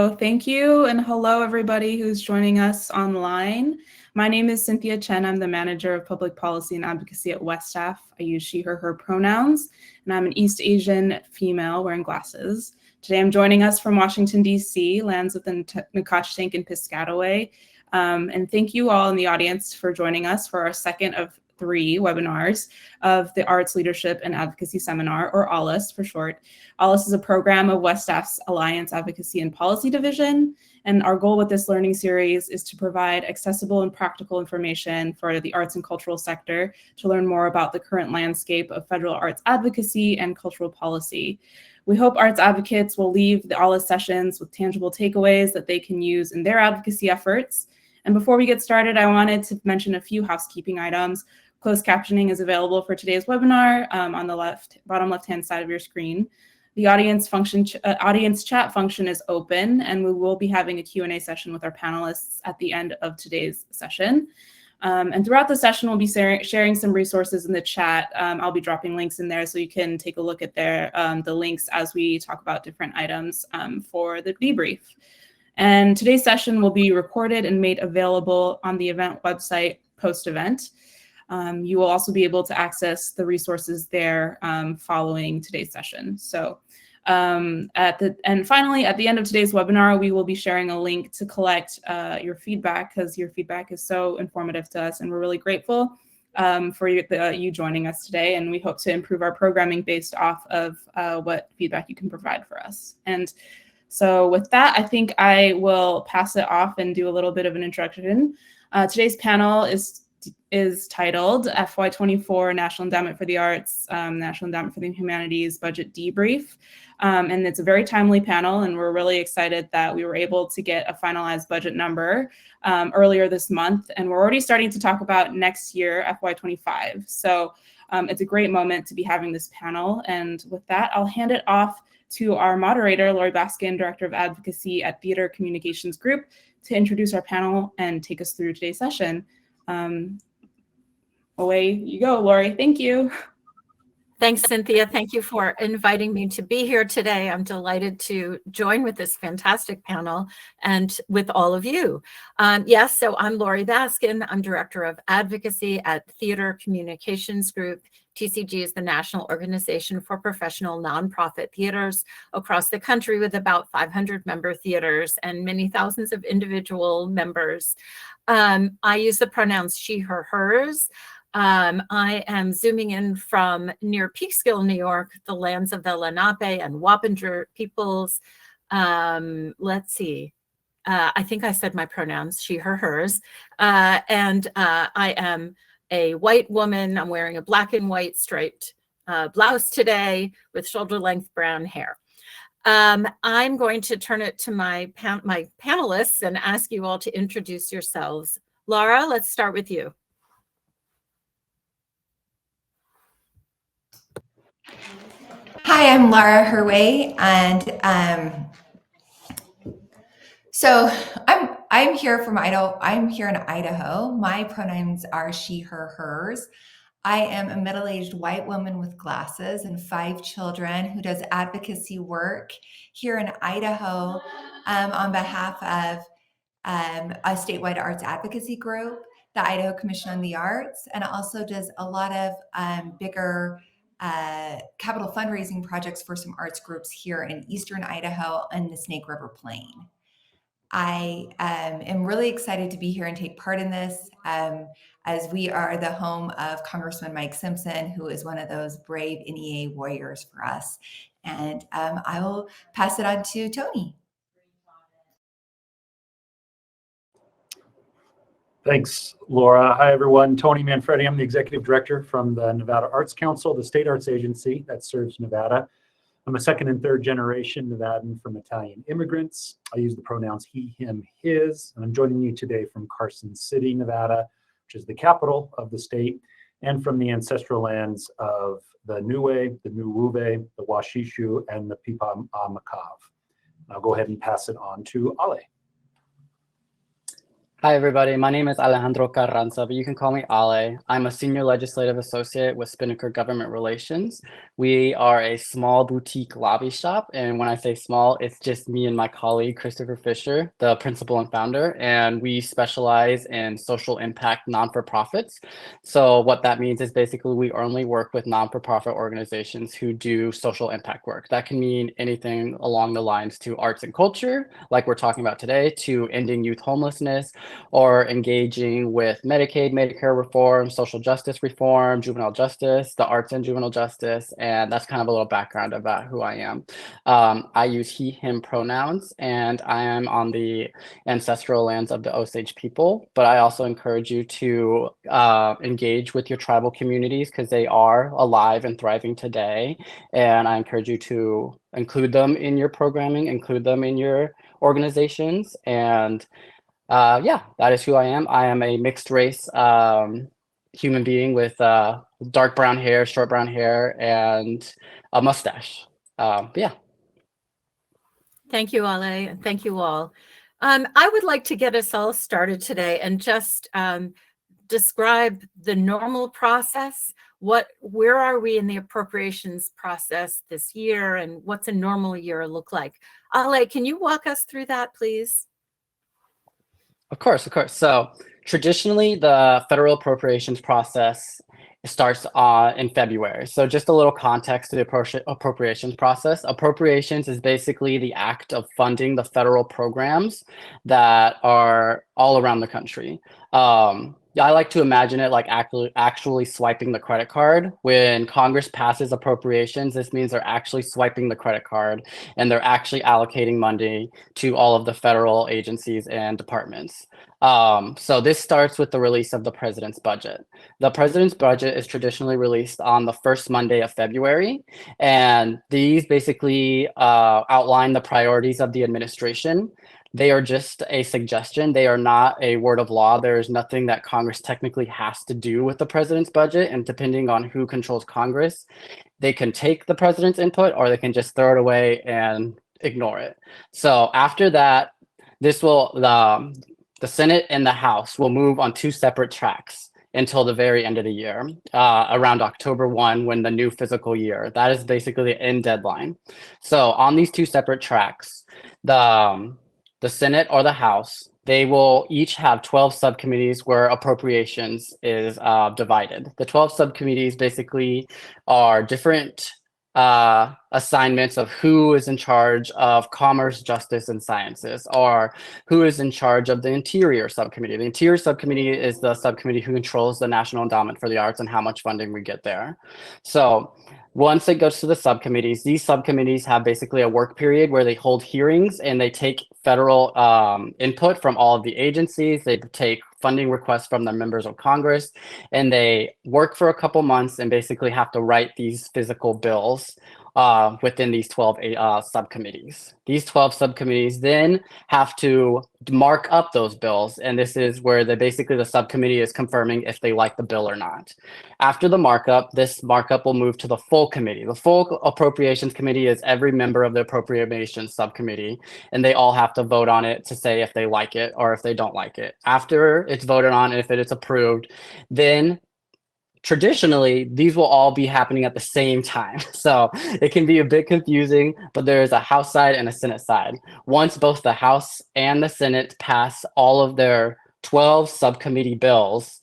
So thank you, and hello everybody who's joining us online. My name is Cynthia Chen. I'm the Manager of Public Policy and Advocacy at WestAF. I use she, her pronouns, and I'm an East Asian female wearing glasses. Today I'm joining us from Washington, D.C., lands of the Nacotchtank and Piscataway. And thank you all in the audience for joining us for our second of 3 webinars of the Arts Leadership and Advocacy Seminar, or ALAS for short. ALAS is a program of WestAF's Alliance Advocacy and Policy Division, and our goal with this learning series is to provide accessible and practical information for the arts and cultural sector to learn more about the current landscape of federal arts advocacy and cultural policy. We hope arts advocates will leave the ALAS sessions with tangible takeaways that they can use in their advocacy efforts. And before we get started, I wanted to mention a few housekeeping items. Closed captioning is available for today's webinar on the bottom left-hand side of your screen. The audience chat function is open, and we will be having a Q&A session with our panelists at the end of today's session. And throughout the session, we'll be sharing some resources in the chat. I'll be dropping links in there so you can take a look at the links as we talk about different items for the debrief. And today's session will be recorded and made available on the event website post-event. You will also be able to access the resources there following today's session. So finally, at the end of today's webinar, we will be sharing a link to collect your feedback, because your feedback is so informative to us, and we're really grateful for you joining us today. And we hope to improve our programming based off of what feedback you can provide for us. And so with that, I think I will pass it off and do a little bit of an introduction. Today's panel is titled FY24 National Endowment for the Arts, National Endowment for the Humanities Budget Debrief. And it's a very timely panel, and we're really excited that we were able to get a finalized budget number earlier this month. And we're already starting to talk about next year, FY25. So it's a great moment to be having this panel. And with that, I'll hand it off to our moderator, Lori Baskin, Director of Advocacy at Theater Communications Group, to introduce our panel and take us through today's session. Away you go, Lori. Thank you. Thanks, Cynthia. Thank you for inviting me to be here today. I'm delighted to join with this fantastic panel and with all of you. Yes, so I'm Lori Baskin. I'm Director of Advocacy at Theater Communications Group. TCG is the national organization for professional nonprofit theaters across the country, with about 500 member theaters and many thousands of individual members. I use the pronouns she, her, hers. I am zooming in from near Peekskill, New York, the lands of the Lenape and Wappinger peoples. Let's see. I think I said my pronouns, she, her, hers. And I am a white woman. I'm wearing a black and white striped blouse today with shoulder-length brown hair. I'm going to turn it to my panelists and ask you all to introduce yourselves. Laura, let's start with you. Hi, I'm Laura Herway, and so I'm here from Idaho. I'm here in Idaho. My pronouns are she, her, hers. I am a middle-aged white woman with glasses and 5 children who does advocacy work here in Idaho on behalf of a statewide arts advocacy group, the Idaho Commission on the Arts, and also does a lot of bigger capital fundraising projects for some arts groups here in Eastern Idaho and the Snake River Plain. I am really excited to be here and take part in this, as we are the home of Congressman Mike Simpson, who is one of those brave NEA warriors for us. And I will pass it on to Tony. Thanks, Laura. Hi, everyone. Tony Manfredi. I'm the Executive Director from the Nevada Arts Council, the state arts agency that serves Nevada. I'm a second and third generation Nevadan from Italian immigrants. I use the pronouns he, him, his, and I'm joining you today from Carson City, Nevada, which is the capital of the state, and from the ancestral lands of the Niue, the Nuwuve, the Washishu, and the Pipamakav. I'll go ahead and pass it on to Ale. Hi, everybody. My name is Alejandro Carranza, but you can call me Ale. I'm a senior legislative associate with Spinnaker Government Relations. We are a small boutique lobby shop. And when I say small, it's just me and my colleague, Christopher Fisher, the principal and founder. And we specialize in social impact non-for-profits. So what that means is basically we only work with non-for-profit organizations who do social impact work. That can mean anything along the lines to arts and culture, like we're talking about today, to ending youth homelessness, or engaging with Medicaid, Medicare reform, social justice reform, juvenile justice, the arts and juvenile justice. And that's kind of a little background about who I am. I use he, him pronouns, and I am on the ancestral lands of the Osage people. But I also encourage you to engage with your tribal communities because they are alive and thriving today. And I encourage you to include them in your programming, include them in your organizations. And yeah, that is who I am. I am a mixed race human being with dark brown hair, short brown hair, and a mustache. But yeah. Thank you, Ale, and thank you all. I would like to get us all started today and just describe the normal process. Where are we in the appropriations process this year, and what's a normal year look like? Ale, can you walk us through that, please? Of course, of course. So traditionally, the federal appropriations process starts in February. So just a little context to the appropriations process. Appropriations is basically the act of funding the federal programs that are all around the country. I like to imagine it like actually swiping the credit card. When Congress passes appropriations, this means they're actually swiping the credit card and they're actually allocating money to all of the federal agencies and departments. So this starts with the release of the president's budget. The president's budget is traditionally released on the first Monday of February, and these basically outline the priorities of the administration. They are just a suggestion. They are not a word of law. There is nothing that Congress technically has to do with the president's budget. And depending on who controls Congress, they can take the president's input or they can just throw it away and ignore it. So after that, this will the Senate and the House will move on two separate tracks until the very end of the year, around October 1, when the new fiscal year. That is basically the end deadline. So on these two separate tracks, the Senate or the House, they will each have 12 subcommittees where appropriations is divided. The 12 subcommittees basically are different assignments of who is in charge of commerce, justice, and sciences, or who is in charge of the Interior Subcommittee. The Interior Subcommittee is the subcommittee who controls the National Endowment for the Arts and how much funding we get there. So once it goes to the subcommittees, these subcommittees have basically a work period where they hold hearings and they take federal input from all of the agencies. They take funding requests from the members of Congress, and they work for a couple months and basically have to write these physical bills within these 12 subcommittees. These 12 subcommittees then have to mark up those bills, and this is where basically the subcommittee is confirming if they like the bill or not. After the markup, this markup will move to the full committee. The full Appropriations Committee is every member of the Appropriations Subcommittee, and they all have to vote on it to say if they like it or if they don't like it. After it's voted on, if it is approved, then traditionally, these will all be happening at the same time. So it can be a bit confusing, but there is a House side and a Senate side. Once both the House and the Senate pass all of their 12 subcommittee bills,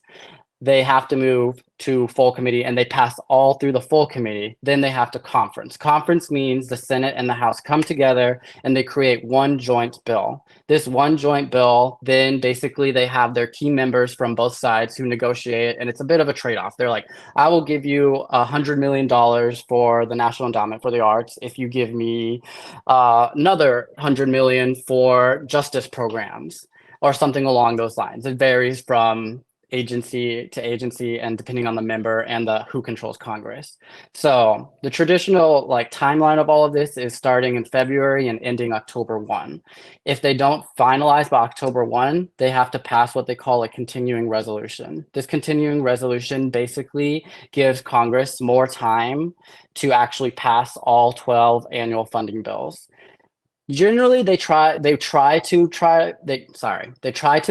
they have to move to full committee and they pass all through the full committee. Then they have to conference. Conference means the Senate and the House come together and they create one joint bill. This one joint bill, then basically they have their key members from both sides who negotiate, and it's a bit of a trade-off. They're like, I will give you $100 million for the National Endowment for the Arts if you give me another $100 million for justice programs or something along those lines. It varies from agency to agency and depending on the member and who controls Congress. So the traditional timeline of all of this is starting in February and ending October 1. If they don't finalize by October 1, they have to pass what they call a continuing resolution. This continuing resolution basically gives Congress more time to actually pass all 12 annual funding bills. Generally, they try to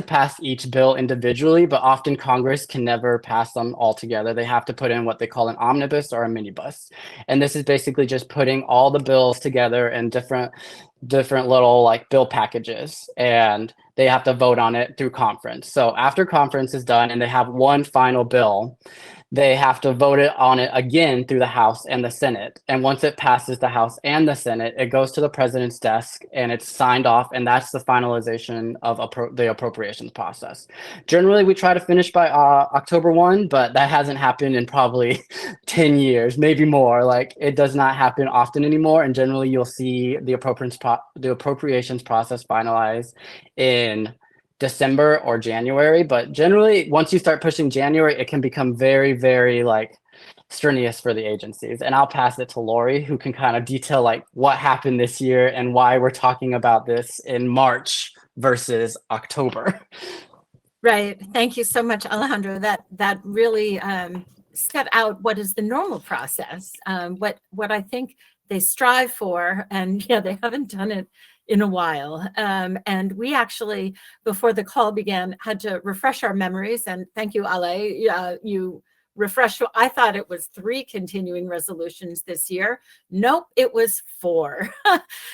pass each bill individually, but often Congress can never pass them all together. They have to put in what they call an omnibus or a minibus. And this is basically just putting all the bills together in different little like bill packages, and they have to vote on it through conference. So after conference is done and they have one final bill, they have to vote on it again through the House and the Senate. And once it passes the House and the Senate, it goes to the president's desk and it's signed off. And that's the finalization of the appropriations process. Generally, we try to finish by October 1, but that hasn't happened in probably 10 years, maybe more. Like, it does not happen often anymore. And generally, you'll see the appropriations process finalized in December or January, but generally once you start pushing January, it can become very, very like strenuous for the agencies. And I'll pass it to Lori, who can kind of detail like what happened this year and why we're talking about this in March versus October. Right. Thank you so much, Alejandro. That really set out what is the normal process, what I think they strive for, and yeah, they haven't done it in a while. And we actually, before the call began, had to refresh our memories. And thank you, Ale. You refreshed. I thought it was 3 continuing resolutions this year. Nope, it was 4.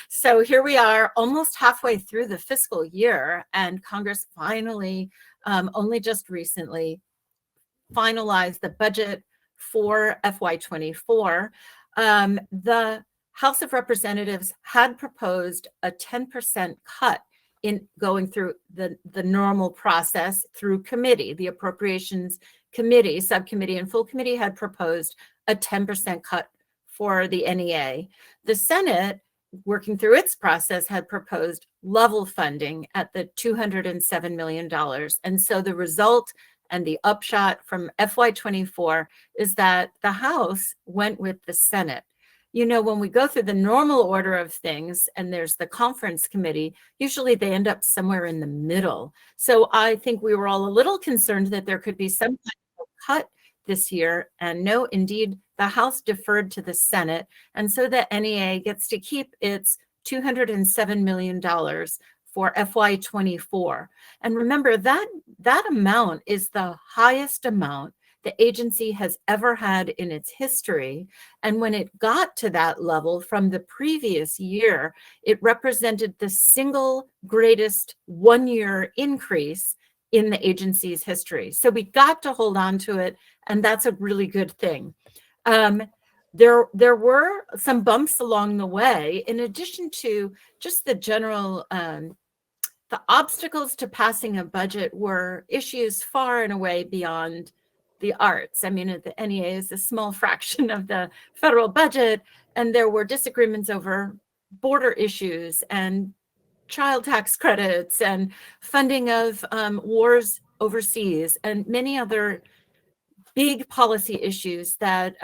So here we are, almost halfway through the fiscal year, and Congress finally, only just recently, finalized the budget for FY24. The House of Representatives had proposed a 10% cut in going through the normal process through committee. The Appropriations Committee, Subcommittee, and Full Committee had proposed a 10% cut for the NEA. The Senate, working through its process, had proposed level funding at the $207 million. And so the result and the upshot from FY24 is that the House went with the Senate. You know, when we go through the normal order of things and there's the conference committee, usually they end up somewhere in the middle. So I think we were all a little concerned that there could be some kind of cut this year. And no, indeed, the House deferred to the Senate. And so the NEA gets to keep its $207 million for FY24. And remember, that amount is the highest amount the agency has ever had in its history. And when it got to that level from the previous year, it represented the single greatest one-year increase in the agency's history. So we got to hold on to it, and that's a really good thing. There were some bumps along the way, in addition to just the general the obstacles to passing a budget were issues far and away beyond the arts. I mean, the NEA is a small fraction of the federal budget, and there were disagreements over border issues and child tax credits and funding of wars overseas and many other big policy issues that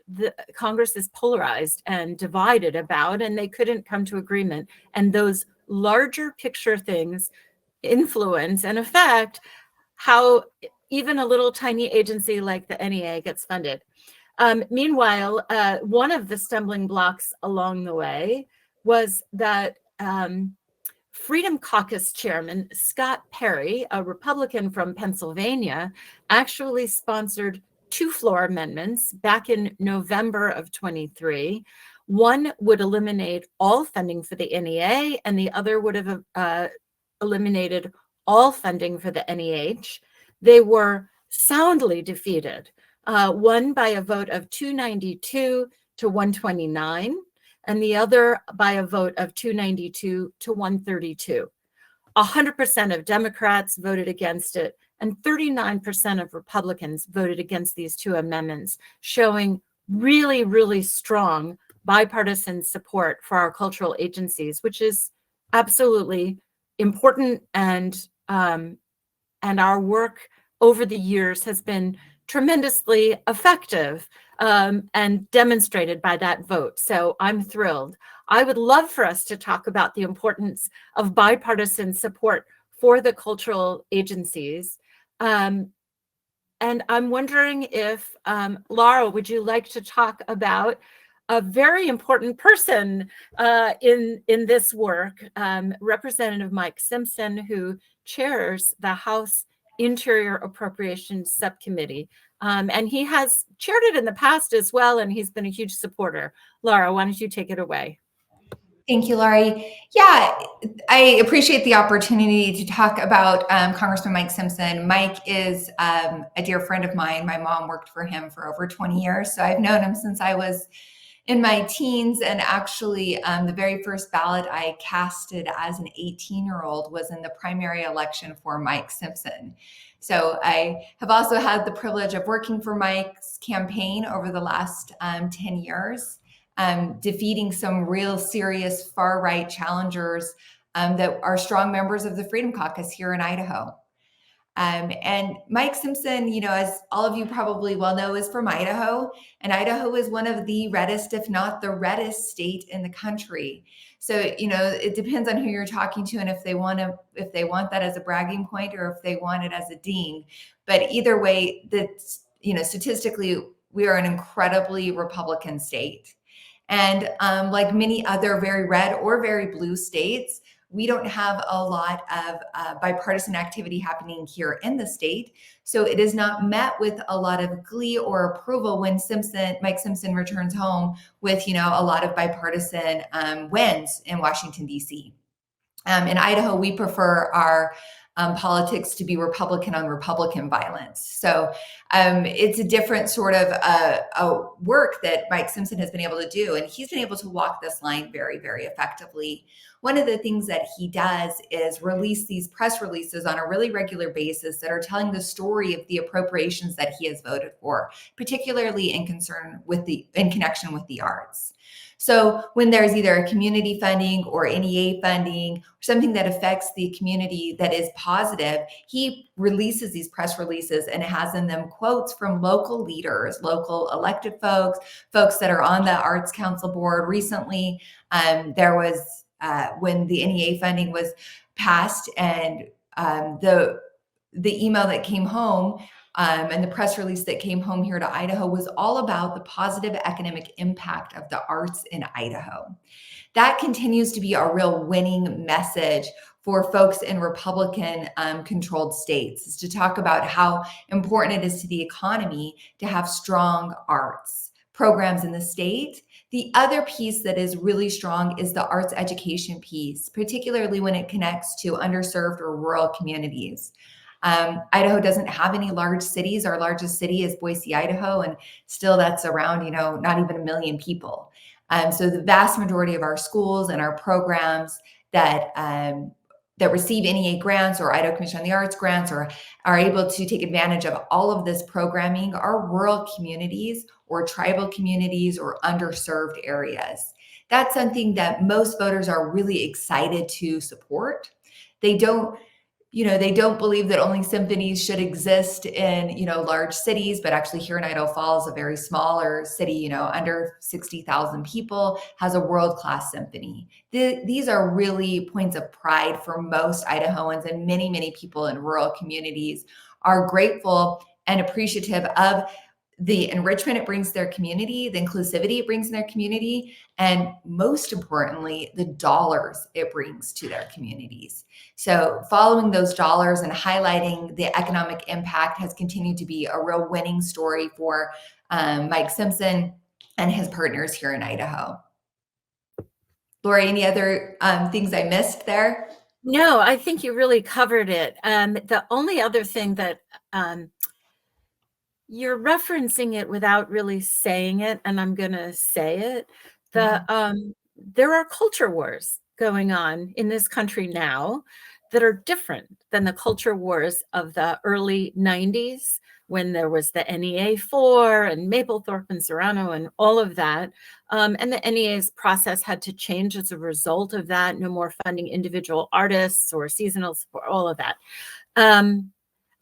the Congress is polarized and divided about, and they couldn't come to agreement. And those larger picture things influence and affect how even a little tiny agency like the NEA gets funded. Meanwhile, one of the stumbling blocks along the way was that Freedom Caucus Chairman Scott Perry, a Republican from Pennsylvania, actually sponsored 2 floor amendments back in November of 23. One would eliminate all funding for the NEA, and the other would have eliminated all funding for the NEH. They were soundly defeated, one by a vote of 292 to 129, and the other by a vote of 292 to 132. 100% of Democrats voted against it, and 39% of Republicans voted against these 2 amendments, showing really, really strong bipartisan support for our cultural agencies, which is absolutely important, and our work over the years has been tremendously effective and demonstrated by that vote. So I'm thrilled. I would love for us to talk about the importance of bipartisan support for the cultural agencies. And I'm wondering if, Laura, would you like to talk about a very important person in this work, Representative Mike Simpson, who chairs the House Interior Appropriations Subcommittee. And he has chaired it in the past as well, and he's been a huge supporter. Laura, why don't you take it away? Thank you, Laurie. Yeah, I appreciate the opportunity to talk about Congressman Mike Simpson. Mike is a dear friend of mine. My mom worked for him for over 20 years, so I've known him since I was in my teens. And actually, the very first ballot I casted as an 18-year-old was in the primary election for Mike Simpson. So I have also had the privilege of working for Mike's campaign over the last 10 years. Defeating some real serious far-right challengers that are strong members of the Freedom Caucus here in Idaho. And Mike Simpson, you know, as all of you probably well know, is from Idaho, and Idaho is one of the reddest, if not the reddest state in the country. So, you know, it depends on who you're talking to and if they want that as a bragging point or if they want it as a ding. But either way, that's, you know, statistically, we are an incredibly Republican state. And like many other very red or very blue states, we don't have a lot of bipartisan activity happening here in the state. So it is not met with a lot of glee or approval when Mike Simpson returns home with, you know, a lot of bipartisan wins in Washington, D.C. In Idaho, we prefer our politics to be Republican on Republican violence. So it's a different sort of work that Mike Simpson has been able to do. And he's been able to walk this line very, very effectively. One of the things that he does is release these press releases on a really regular basis that are telling the story of the appropriations that he has voted for, particularly in connection with the arts. So when there's either a community funding or NEA funding, or something that affects the community that is positive, he releases these press releases and has in them quotes from local leaders, local elected folks that are on the Arts Council board. Recently, there was when the NEA funding was passed, and the email that came home and the press release that came home here to Idaho was all about the positive economic impact of the arts in Idaho. That continues to be a real winning message for folks in Republican controlled states, is to talk about how important it is to the economy to have strong arts programs in the state. The other piece that is really strong is the arts education piece, particularly when it connects to underserved or rural communities. Idaho doesn't have any large cities. Our largest city is Boise, Idaho, and still that's around, you know, not even 1 million people. So the vast majority of our schools and our programs that receive NEA grants or Idaho Commission on the Arts grants or are able to take advantage of all of this programming are rural communities or tribal communities or underserved areas. That's something that most voters are really excited to support. They don't believe that only symphonies should exist in, you know, large cities, but actually here in Idaho Falls, a very smaller city, you know, under 60,000 people, has a world-class symphony. These are really points of pride for most Idahoans, and many, many people in rural communities are grateful and appreciative of the enrichment it brings to their community, the inclusivity it brings in their community, and most importantly, the dollars it brings to their communities. So following those dollars and highlighting the economic impact has continued to be a real winning story for Mike Simpson and his partners here in Idaho. Lori, any other things I missed there? No, I think you really covered it. The only other thing that you're referencing it without really saying it, and I'm going to say it, there are culture wars going on in this country now that are different than the culture wars of the early 90s when there was the NEA4 and Maplethorpe and Serrano and all of that. And the NEA's process had to change as a result of that. No more funding individual artists or seasonal support, all of that.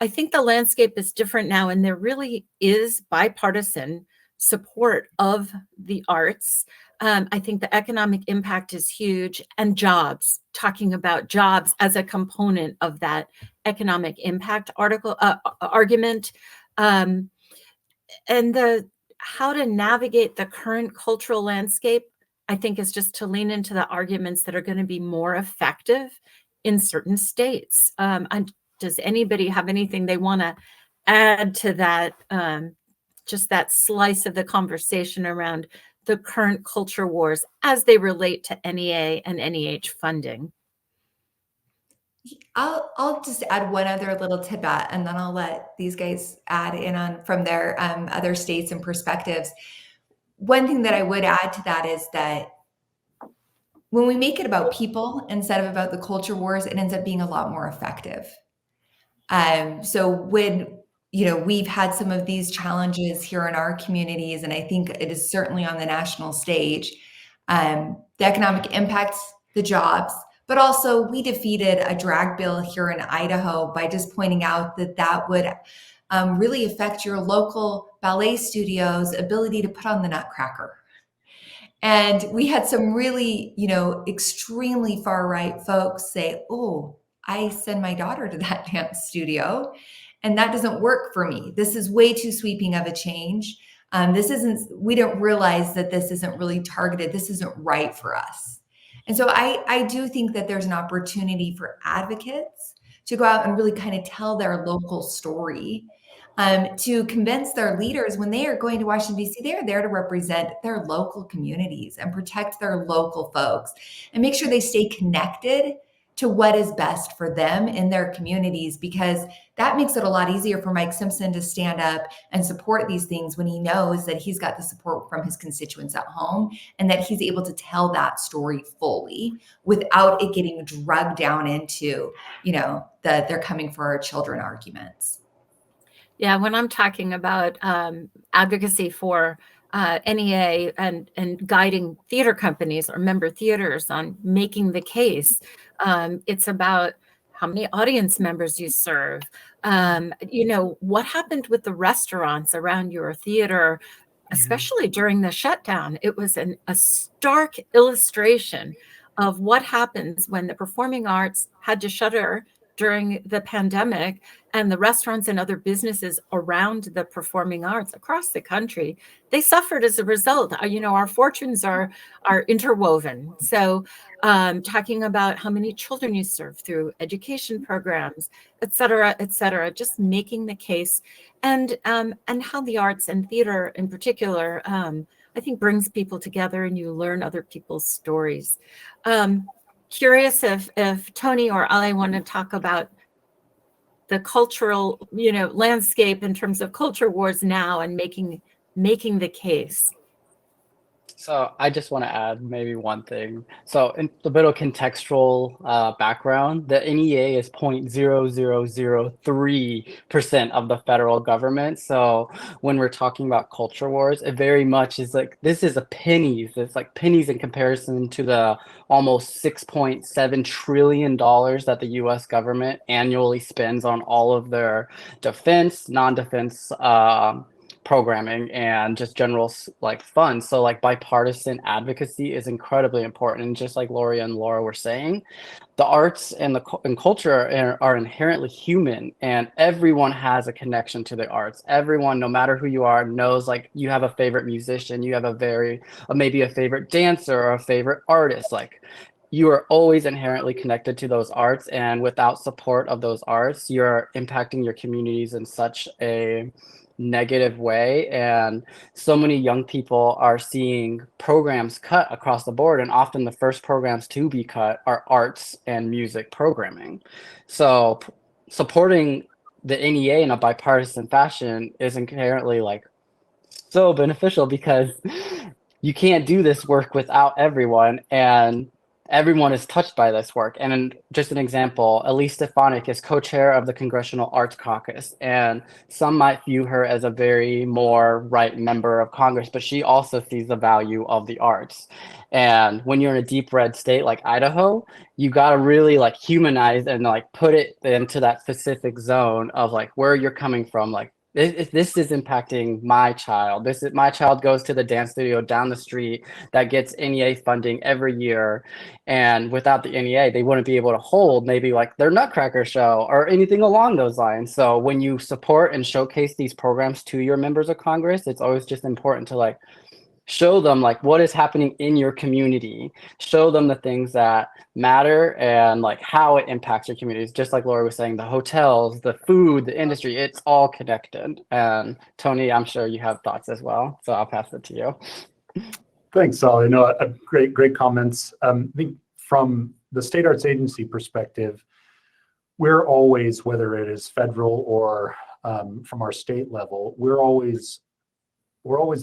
I think the landscape is different now, and there really is bipartisan support of the arts. I think the economic impact is huge, and jobs, talking about jobs as a component of that economic impact argument. And how to navigate the current cultural landscape, I think, is just to lean into the arguments that are going to be more effective in certain states. And does anybody have anything they want to add to that, just that slice of the conversation around the current culture wars as they relate to NEA and NEH funding? I'll just add one other little tidbit, and then I'll let these guys add in on from their other states and perspectives. One thing that I would add to that is that when we make it about people instead of about the culture wars, it ends up being a lot more effective. So when we've had some of these challenges here in our communities, and I think it is certainly on the national stage, the economic impacts, the jobs, but also we defeated a drag bill here in Idaho by just pointing out that that would really affect your local ballet studio's ability to put on the Nutcracker. And we had some really, extremely far right folks say, oh, I send my daughter to that dance studio, and that doesn't work for me. This is way too sweeping of a change. We don't realize that this isn't really targeted. This isn't right for us. And so I do think that there's an opportunity for advocates to go out and really kind of tell their local story, to convince their leaders when they are going to Washington, D.C., they are there to represent their local communities and protect their local folks and make sure they stay connected to what is best for them in their communities, because that makes it a lot easier for Mike Simpson to stand up and support these things when he knows that he's got the support from his constituents at home and that he's able to tell that story fully without it getting drugged down into, they're coming for our children arguments. Yeah, when I'm talking about advocacy for NEA and guiding theater companies or member theaters on making the case, it's about how many audience members you serve. What happened with the restaurants around your theater, especially during the shutdown? It was a stark illustration of what happens when the performing arts had to shutter during the pandemic, and the restaurants and other businesses around the performing arts across the country, they suffered as a result. Our fortunes are interwoven. So talking about how many children you serve through education programs, et cetera, just making the case, and how the arts and theater in particular, I think brings people together and you learn other people's stories. Curious if Tony or Ale want to talk about the cultural, landscape in terms of culture wars now and making the case. So I just want to add maybe one thing. So in a bit of contextual background, the NEA is 0.0003% of the federal government. So when we're talking about culture wars, it very much is like, this is pennies. It's like pennies in comparison to the almost $6.7 trillion that the US government annually spends on all of their defense, non-defense programming and just general funds. So bipartisan advocacy is incredibly important. And just like Lori and Laura were saying, the arts and culture are inherently human, and everyone has a connection to the arts. Everyone, no matter who you are, knows you have a favorite musician, you have maybe a favorite dancer or a favorite artist. You are always inherently connected to those arts, and without support of those arts, you're impacting your communities in such a negative way. And so many young people are seeing programs cut across the board, and often the first programs to be cut are arts and music programming. So supporting the NEA in a bipartisan fashion is inherently so beneficial, because you can't do this work without everyone, and everyone is touched by this work. And just an example, Elise Stefanik is co-chair of the Congressional Arts Caucus, and some might view her as a very more right member of Congress, but she also sees the value of the arts. And when you're in a deep red state like Idaho, you got to really humanize and put it into that specific zone of where you're coming from. this is impacting my child. My child goes to the dance studio down the street that gets NEA funding every year. And without the NEA, they wouldn't be able to hold maybe like their Nutcracker show or anything along those lines. So when you support and showcase these programs to your members of Congress, it's always just important to like show them like what is happening in your community, show them the things that matter and like how it impacts your communities. Just like Laura was saying, the hotels, the food, the industry, it's all connected. And Tony, I'm sure you have thoughts as well. So I'll pass it to you. Thanks, Solly. No, great comments. I think from the State Arts Agency perspective, we're always, whether it is federal or from our state level, we're always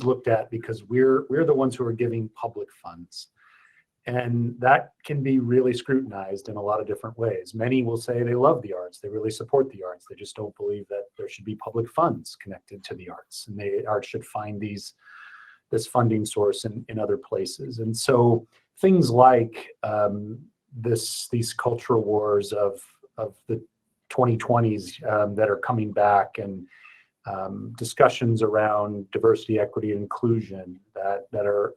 looked at because we're the ones who are giving public funds. And that can be really scrutinized in a lot of different ways. Many will say they love the arts, they really support the arts, they just don't believe that there should be public funds connected to the arts, and the arts should find this funding source in other places. And so things like these cultural wars of the 2020s that are coming back, and discussions around diversity, equity, and inclusion that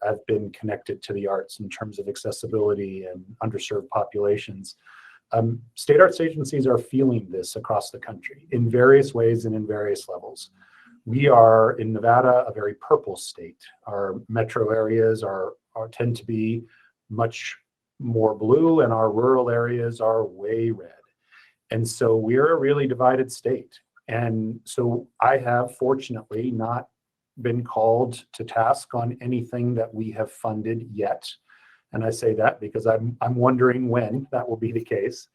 have been connected to the arts in terms of accessibility and underserved populations. State arts agencies are feeling this across the country in various ways and in various levels. We are in Nevada a very purple state. Our metro areas tend to be much more blue, and our rural areas are way red. And so we're a really divided state. And so I have fortunately not been called to task on anything that we have funded yet. And I say that because I'm wondering when that will be the case.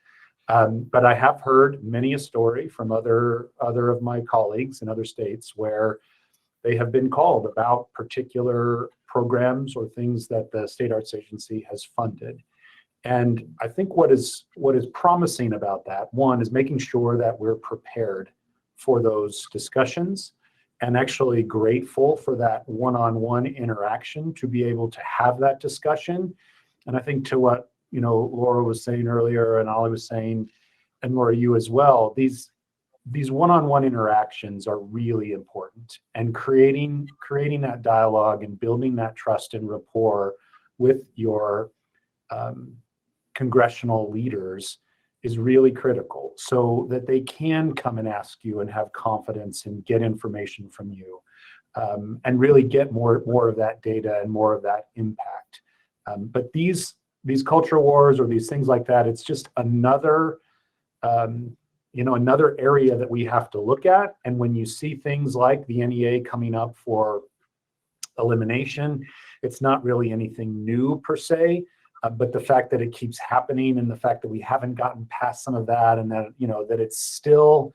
But I have heard many a story from other of my colleagues in other states where they have been called about particular programs or things that the State Arts Agency has funded. And I think what is promising about that, one, is making sure that we're prepared for those discussions and actually grateful for that one-on-one interaction to be able to have that discussion. And I think to what Laura was saying earlier, and Ollie was saying, and Laura, you as well, these one-on-one interactions are really important, and creating that dialogue and building that trust and rapport with your congressional leaders is really critical, so that they can come and ask you and have confidence and get information from you, and really get more of that data and more of that impact. But these culture wars or these things like that, it's just another another area that we have to look at. And when you see things like the NEA coming up for elimination, it's not really anything new per se. But the fact that it keeps happening, and the fact that we haven't gotten past some of that, and that that it's still,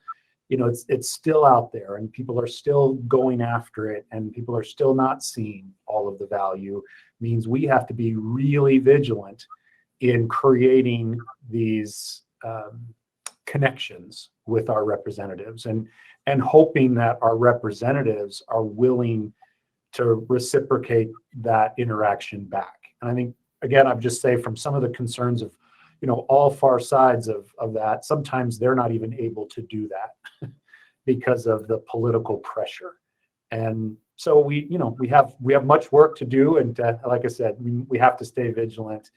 it's still out there, and people are still going after it, and people are still not seeing all of the value, means we have to be really vigilant in creating these connections with our representatives, and hoping that our representatives are willing to reciprocate that interaction back. And I think, again, I'd just say from some of the concerns of, all far sides of that, sometimes they're not even able to do that because of the political pressure. And so we have much work to do. And like I said, we have to stay vigilant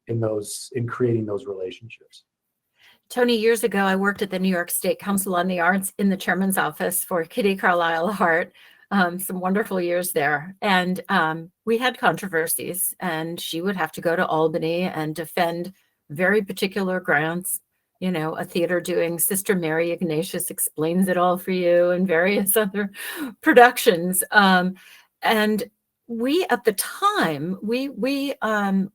in creating those relationships. Tony, years ago, I worked at the New York State Council on the Arts in the chairman's office for Kitty Carlisle Hart. Some wonderful years there. And we had controversies, and she would have to go to Albany and defend very particular grants. A theater doing Sister Mary Ignatius Explains It All for You and various other productions. And we, at the time, we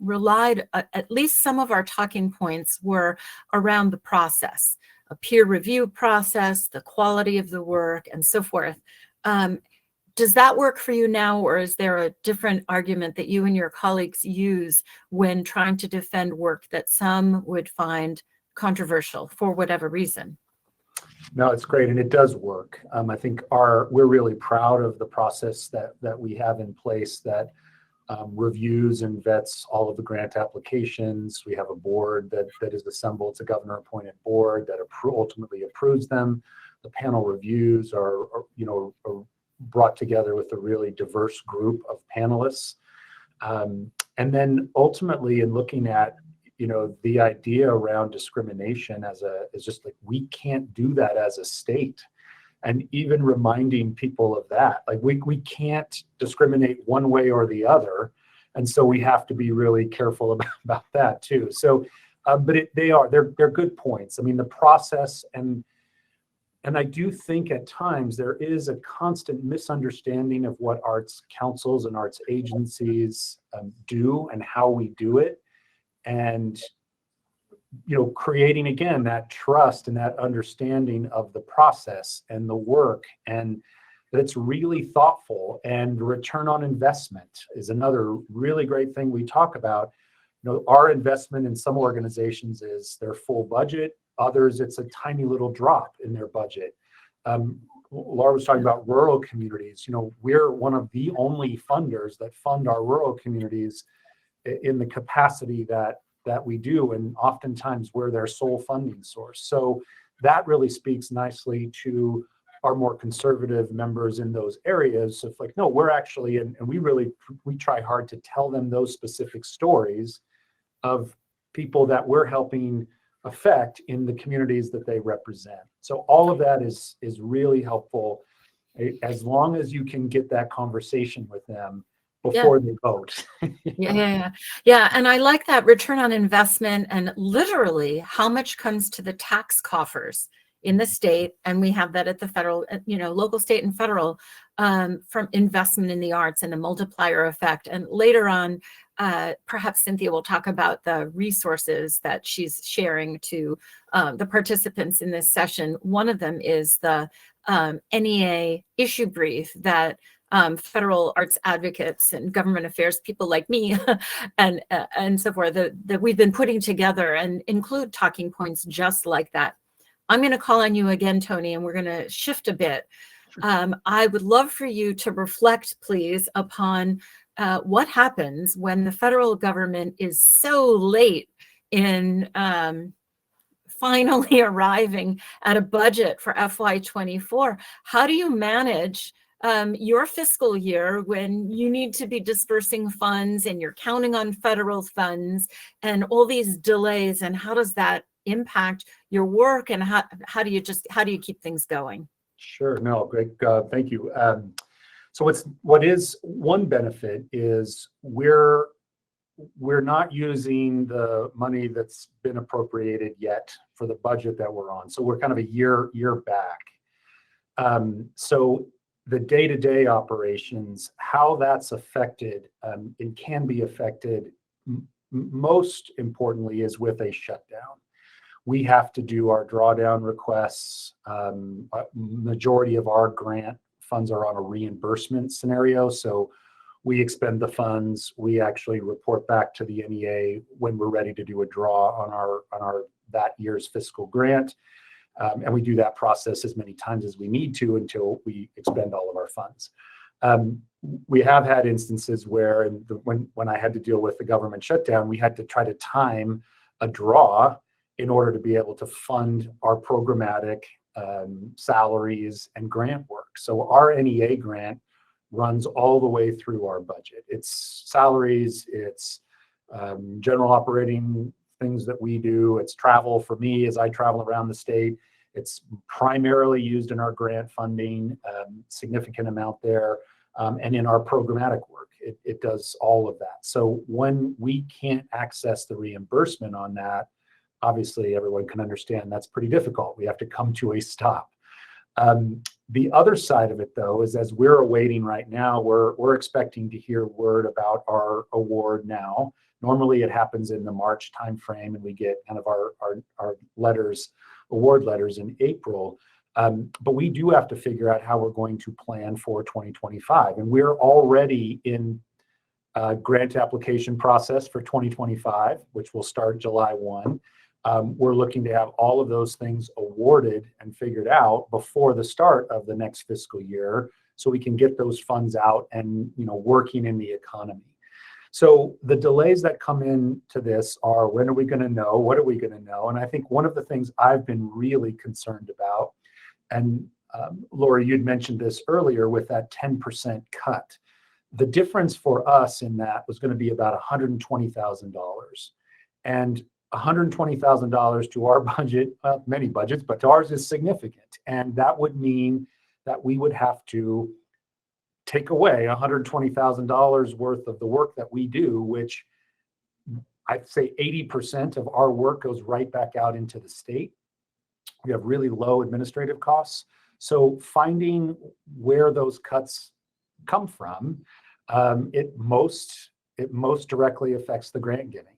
relied, at least some of our talking points were around the process, a peer review process, the quality of the work, and so forth. Does that work for you now, or is there a different argument that you and your colleagues use when trying to defend work that some would find controversial for whatever reason? No, it's great, and it does work. I think we're really proud of the process that we have in place that reviews and vets all of the grant applications. We have a board that is assembled. It's a governor-appointed board that ultimately approves them. The panel reviews are brought together with a really diverse group of panelists. And then ultimately in looking at, the idea around discrimination as just like, we can't do that as a state. And even reminding people of that, like we can't discriminate one way or the other. And so we have to be really careful about that too. So, but they're good points. I mean, the process and I do think at times there is a constant misunderstanding of what arts councils and arts agencies do and how we do it. And, creating again that trust and that understanding of the process and the work, and that it's really thoughtful, and return on investment is another really great thing we talk about. Our investment in some organizations is their full budget. Others, it's a tiny little drop in their budget. Laura was talking about rural communities. We're one of the only funders that fund our rural communities in the capacity that we do, and oftentimes we're their sole funding source. So that really speaks nicely to our more conservative members in those areas. Of like, no, we're actually, and we try hard to tell them those specific stories of people that we're helping affect in the communities that they represent. So all of that is really helpful, as long as you can get that conversation with them before they vote. Yeah. And I like that return on investment, and literally how much comes to the tax coffers in the state. And we have that at the federal, local, state, and federal, from investment in the arts and the multiplier effect. And later on, perhaps Cynthia will talk about the resources that she's sharing to the participants in this session. One of them is the NEA issue brief that federal arts advocates and government affairs people like me and so forth that we've been putting together, and include talking points just like that. I'm going to call on you again, Tony, and we're going to shift a bit. I would love for you to reflect, please, upon what happens when the federal government is so late in finally arriving at a budget for FY24. How do you manage your fiscal year when you need to be dispersing funds and you're counting on federal funds and all these delays? And how does that impact your work, and how do you keep things going? Sure. No, great. Thank you. So what is one benefit is we're not using the money that's been appropriated yet for the budget that we're on. So we're kind of a year back. So the day-to-day operations, how that's affected, and can be affected most importantly, is with a shutdown. We have to do our drawdown requests. Majority of our grant funds are on a reimbursement scenario. So we expend the funds. We actually report back to the NEA when we're ready to do a draw on our that year's fiscal grant. And we do that process as many times as we need to until we expend all of our funds. We have had instances where when I had to deal with the government shutdown, we had to try to time a draw in order to be able to fund our programmatic salaries and grant work. So our NEA grant runs all the way through our budget. It's salaries, it's general operating things that we do, it's travel for me as I travel around the state. It's primarily used in our grant funding, significant amount there, and in our programmatic work. It does all of that. So when we can't access the reimbursement on that, obviously everyone can understand that's pretty difficult. We have to come to a stop. The other side of it, though, is as we're awaiting right now, we're expecting to hear word about our award now. Normally it happens in the March timeframe, and we get kind of our letters, award letters in April. But we do have to figure out how we're going to plan for 2025. And we're already in a grant application process for 2025, which will start July 1. We're looking to have all of those things awarded and figured out before the start of the next fiscal year, so we can get those funds out and working in the economy. So the delays that come into this are, when are we going to know? What are we going to know? And I think one of the things I've been really concerned about, And Laura, you'd mentioned this earlier with that 10% cut. The difference for us in that was going to be about $120,000. And $120,000 to our budget, many budgets, but to ours is significant. And that would mean that we would have to take away $120,000 worth of the work that we do, which I'd say 80% of our work goes right back out into the state. We have really low administrative costs. So finding where those cuts come from, it most directly affects the grant giving.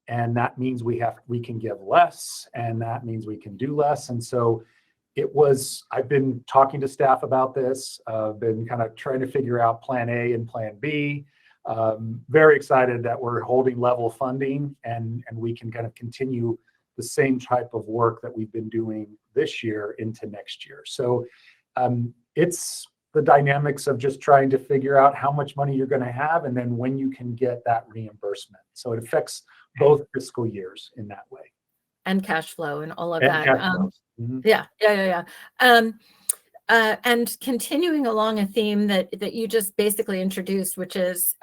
And that means we can give less, and that means we can do less. And so I've been talking to staff about this, been kind of trying to figure out plan A and plan B. Very excited that we're holding level funding and we can kind of continue the same type of work that we've been doing this year into next year. So it's the dynamics of just trying to figure out how much money you're going to have and then when you can get that reimbursement. So it affects both fiscal years in that way. And cash flow and all of And that. cash flow. Mm-hmm. Yeah. And continuing along a theme that you just basically introduced, which is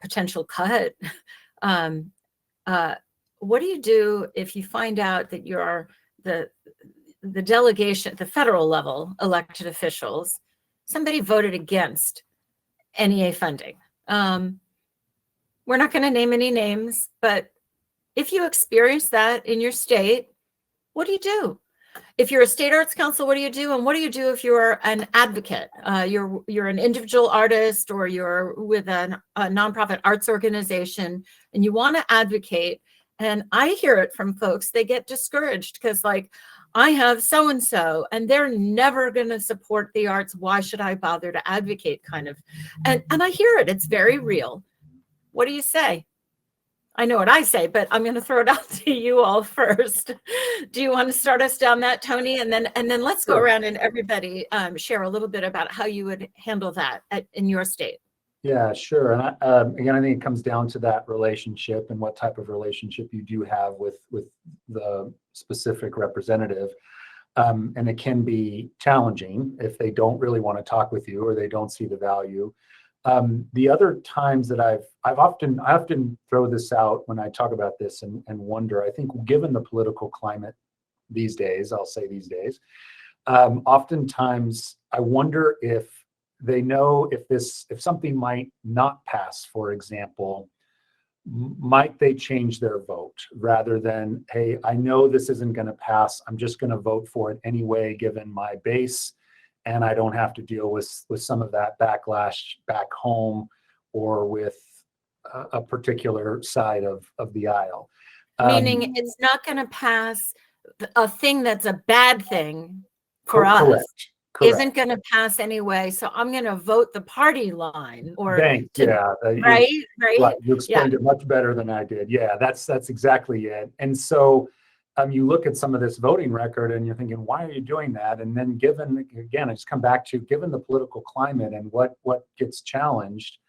potential cut. What do you do if you find out that you're the delegation, the federal level elected officials, somebody voted against NEA funding? We're not going to name any names, but if you experience that in your state, what do you do? If you're a state arts council, what do you do? And what do you do if you're an advocate? You're an individual artist, or you're with a nonprofit arts organization and you want to advocate. And I hear it from folks, they get discouraged because, like, I have so-and-so and they're never going to support the arts. Why should I bother to advocate, kind of? And I hear it. It's very real. What do you say? I know what I say, but I'm going to throw it out to you all first. Do you want to start us down that, Tony? And then let's go around and everybody share a little bit about how you would handle that in your state. Yeah, sure. And again, I think it comes down to that relationship and what type of relationship you do have with the specific representative. And it can be challenging if they don't really want to talk with you or they don't see the value. The other times that I often throw this out when I talk about this and wonder, I think given the political climate these days, I'll say these days, oftentimes I wonder if they know if something might not pass, for example, might they change their vote rather than, hey, I know this isn't going to pass, I'm just going to vote for it anyway, given my base, and I don't have to deal with some of that backlash back home or with a particular side of the aisle. Meaning it's not going to pass a thing that's a bad thing for us. Correct. Isn't going to pass anyway, so I'm going to vote the party line, or right. You explained it much better than I did. Yeah, that's exactly it. And so you look at some of this voting record and you're thinking, why are you doing that? And then I just come back to given the political climate and what gets challenged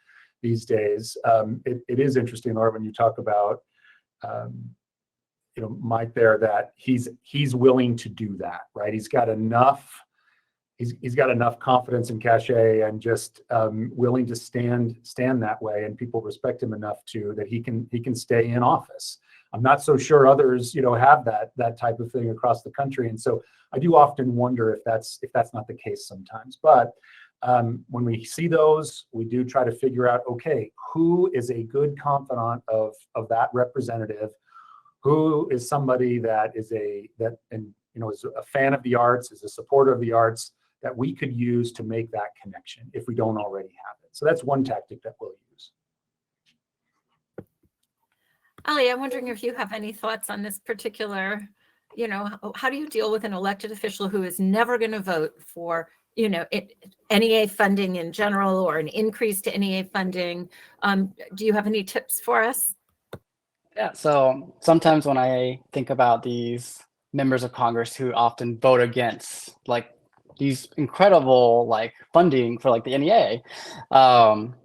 these days, it is interesting, Laura, when you talk about Mike there, that he's willing to do that, right? He's got enough confidence and cachet and just willing to stand that way, and people respect him enough that he can stay in office. I'm not so sure others, have that type of thing across the country, and so I do often wonder if that's not the case sometimes. But when we see those, we do try to figure out, okay, who is a good confidant of that representative, who is somebody that is a fan of the arts, is a supporter of the arts, that we could use to make that connection if we don't already have it. So that's one tactic that we'll use. Ali, I'm wondering if you have any thoughts on this particular, how do you deal with an elected official who is never going to vote for, NEA funding in general or an increase to NEA funding? Do you have any tips for us? Yeah, so sometimes when I think about these members of Congress who often vote against these incredible funding for the NEA,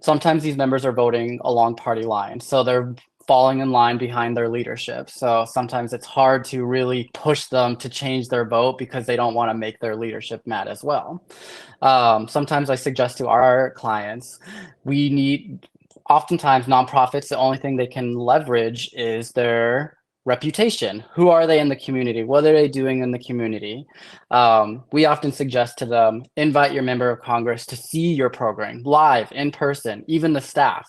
sometimes these members are voting along party lines. So they're falling in line behind their leadership. So sometimes it's hard to really push them to change their vote because they don't want to make their leadership mad as well. Sometimes I suggest to our clients, oftentimes nonprofits, the only thing they can leverage is their reputation. Who are they in the community? What are they doing in the community? We often suggest to them, invite your member of Congress to see your program live, in person, even the staff.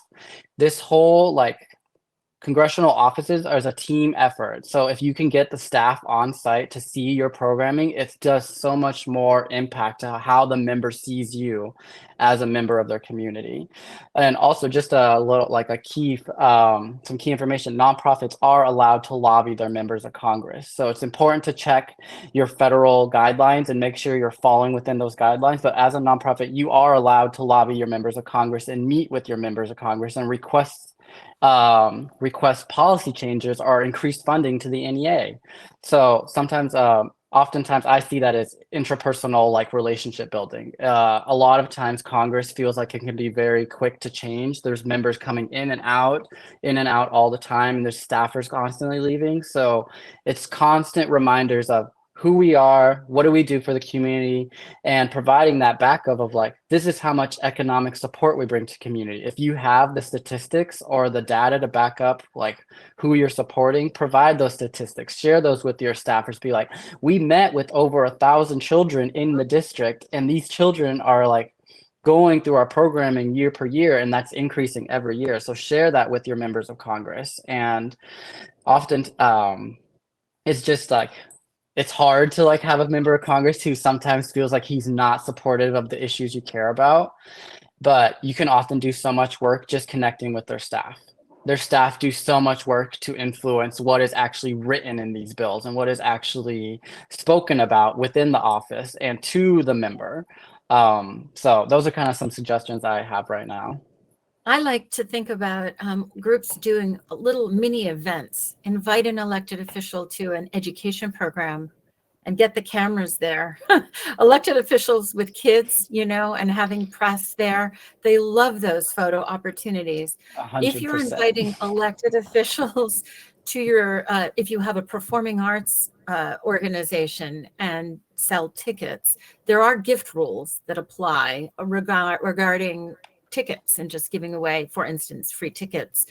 This whole congressional offices are a team effort. So if you can get the staff on site to see your programming, it does so much more impact to how the member sees you as a member of their community. And also just a little some key information, nonprofits are allowed to lobby their members of Congress. So it's important to check your federal guidelines and make sure you're falling within those guidelines. But as a nonprofit, you are allowed to lobby your members of Congress and meet with your members of Congress and request policy changes or increased funding to the NEA. So oftentimes I see that as intrapersonal relationship building. A lot of times Congress feels like it can be very quick to change. There's members coming in and out all the time, and there's staffers constantly leaving. So it's constant reminders of who we are, what do we do for the community, and providing that backup of this is how much economic support we bring to community. If you have the statistics or the data to back up who you're supporting, provide those statistics, share those with your staffers. Be like, we met with over 1,000 children in the district, and these children are going through our programming year per year, and that's increasing every year. So share that with your members of Congress. And often it's just it's hard to have a member of Congress who sometimes feels like he's not supportive of the issues you care about, but you can often do so much work just connecting with their staff. Their staff do so much work to influence what is actually written in these bills and what is actually spoken about within the office and to the member. So those are kind of some suggestions I have right now. I like to think about groups doing little mini events, invite an elected official to an education program and get the cameras there. Elected officials with kids, and having press there, they love those photo opportunities. 100%. If you're inviting elected officials to your, if you have a performing arts organization and sell tickets, there are gift rules that apply regarding tickets and just giving away, for instance, free tickets.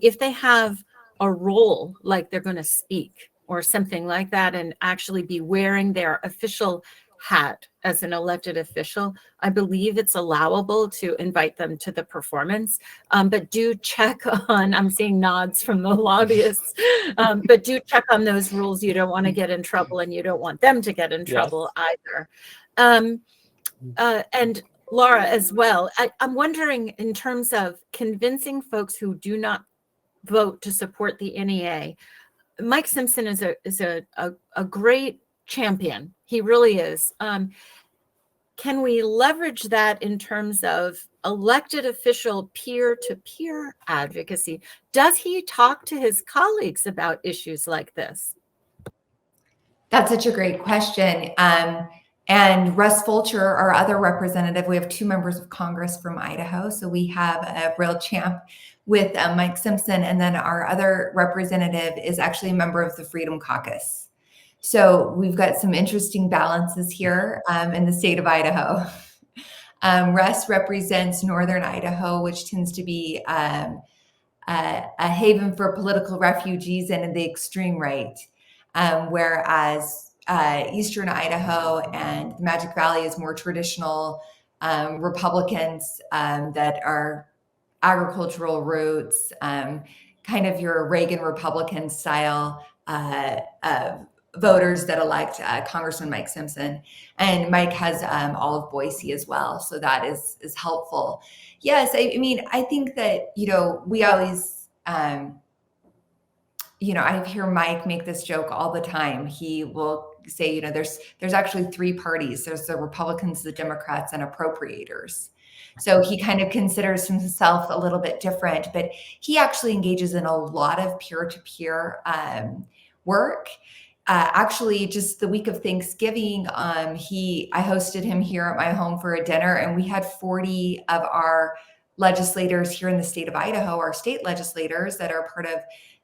If they have a role, like they're going to speak or something like that, and actually be wearing their official hat as an elected official, I believe it's allowable to invite them to the performance. But do check on, I'm seeing nods from the lobbyists, but do check on those rules. You don't want to get in trouble, and you don't want them to get in trouble either. And Laura as well. I'm wondering, in terms of convincing folks who do not vote to support the NEA, Mike Simpson is a great champion. He really is. Can we leverage that in terms of elected official peer-to-peer advocacy? Does he talk to his colleagues about issues like this? That's such a great question. And Russ Fulcher, our other representative, we have 2 members of Congress from Idaho. So we have a real champ with Mike Simpson. And then our other representative is actually a member of the Freedom Caucus. So we've got some interesting balances here in the state of Idaho. Russ represents Northern Idaho, which tends to be a haven for political refugees and the extreme right. Whereas Eastern Idaho and the Magic Valley is more traditional Republicans that are agricultural roots, kind of your Reagan Republican style voters that elect Congressman Mike Simpson. And Mike has all of Boise as well. So that is helpful. Yes, I mean, I think that, we always, I hear Mike make this joke all the time. He will say, there's actually 3 parties. There's the Republicans, the Democrats, and appropriators. So he kind of considers himself a little bit different, but he actually engages in a lot of peer-to-peer work. Actually, just the week of Thanksgiving, I hosted him here at my home for a dinner, and we had 40 of our legislators here in the state of Idaho, our state legislators that are part of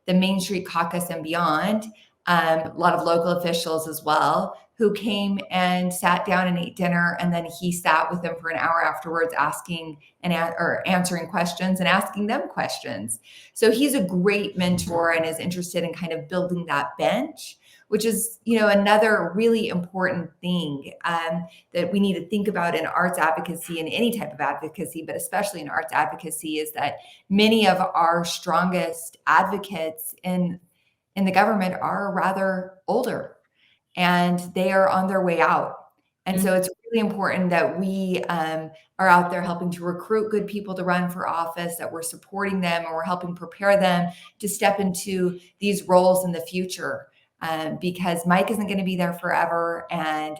the Main Street Caucus and beyond, a lot of local officials as well, who came and sat down and ate dinner, and then he sat with them for an hour afterwards, asking or answering questions and asking them questions. So he's a great mentor and is interested in kind of building that bench, which is, another really important thing that we need to think about in arts advocacy and any type of advocacy, but especially in arts advocacy, is that many of our strongest advocates in the government are rather older and they are on their way out. And so it's really important that we are out there helping to recruit good people to run for office, that we're supporting them and we're helping prepare them to step into these roles in the future. Because Mike isn't going to be there forever. And,